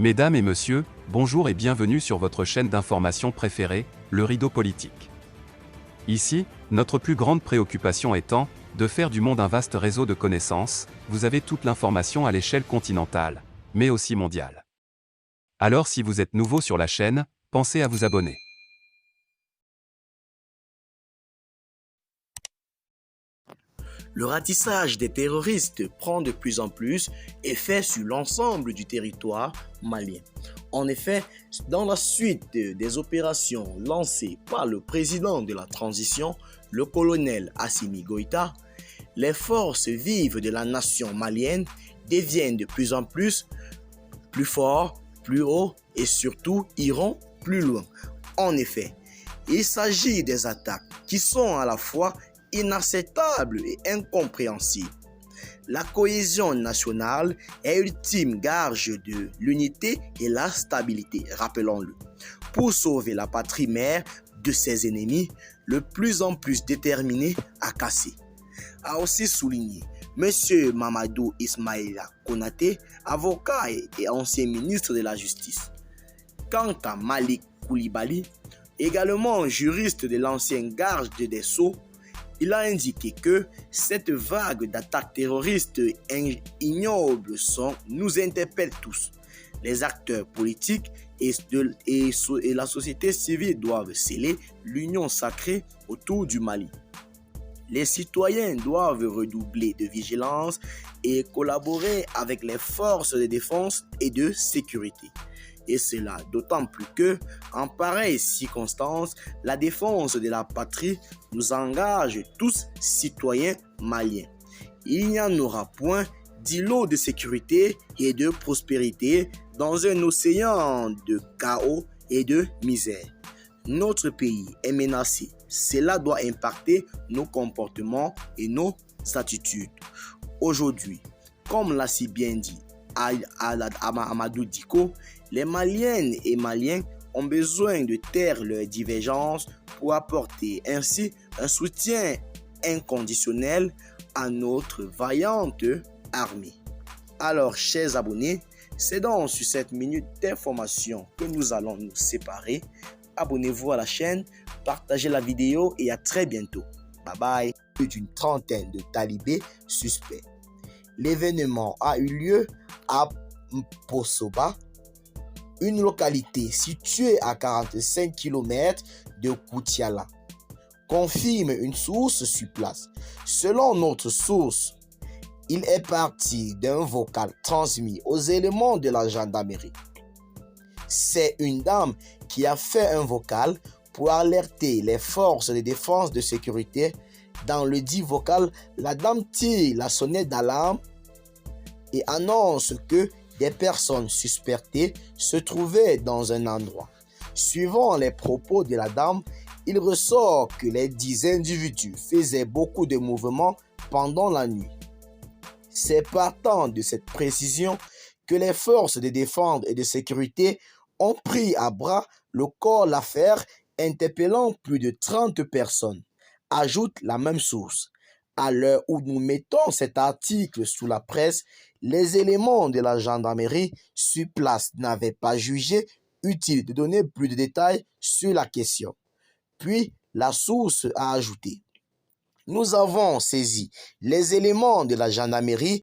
Mesdames et messieurs, bonjour et bienvenue sur votre chaîne d'information préférée, Le Rideau Politique. Ici, notre plus grande préoccupation étant de faire du monde un vaste réseau de connaissances. Vous avez toute l'information à l'échelle continentale, mais aussi mondiale. Alors si vous êtes nouveau sur la chaîne, pensez à vous abonner. Le ratissage des terroristes prend de plus en plus effet sur l'ensemble du territoire malien. En effet, dans la suite des opérations lancées par le président de la transition, le colonel Assimi Goïta, les forces vives de la nation malienne deviennent de plus en plus forts, plus hauts et surtout iront plus loin. En effet, il s'agit des attaques qui sont à la fois inacceptable et incompréhensible. La cohésion nationale est ultime gage de l'unité et la stabilité, rappelons-le. Pour sauver la patrie mère de ses ennemis, le plus en plus déterminés à casser. A aussi souligné M. Mamadou Ismaïla Konaté, avocat et ancien ministre de la Justice. Quant à Malik Koulibaly, également juriste de l'ancien garde des Sceaux, il a indiqué que cette vague d'attaques terroristes ignobles nous interpelle tous. Les acteurs politiques et la société civile doivent sceller l'union sacrée autour du Mali. Les citoyens doivent redoubler de vigilance et collaborer avec les forces de défense et de sécurité. Et cela d'autant plus que, en pareille circonstance, la défense de la patrie nous engage tous citoyens maliens. Il n'y en aura point d'îlot de sécurité et de prospérité dans un océan de chaos et de misère. Notre pays est menacé. Cela doit impacter nos comportements et nos attitudes. Aujourd'hui, comme l'a si bien dit Amadou Diko, les Maliennes et Maliens ont besoin de taire leurs divergences pour apporter ainsi un soutien inconditionnel à notre vaillante armée. Alors, chers abonnés, c'est donc sur cette minute d'information que nous allons nous séparer. Abonnez-vous à la chaîne, partagez la vidéo et à très bientôt. Bye bye. Plus d'une trentaine de talibés suspects. L'événement a eu lieu à Mposoba, une localité située à 45 km de Koutiala, confirme une source sur place. Selon notre source, il est parti d'un vocal transmis aux éléments de la gendarmerie. C'est une dame qui a fait un vocal pour alerter les forces de défense de sécurité. Dans le dit vocal, la dame tire la sonnette d'alarme et annonce que des personnes suspectées se trouvaient dans un endroit. Suivant les propos de la dame, il ressort que les 10 individus faisaient beaucoup de mouvements pendant la nuit. C'est partant de cette précision que les forces de défense et de sécurité ont pris à bras le corps l'affaire, interpellant plus de 30 personnes. Ajoute la même source. À l'heure où nous mettons cet article sous la presse, les éléments de la gendarmerie sur place n'avaient pas jugé utile de donner plus de détails sur la question. Puis, la source a ajouté: nous avons saisi les éléments de la gendarmerie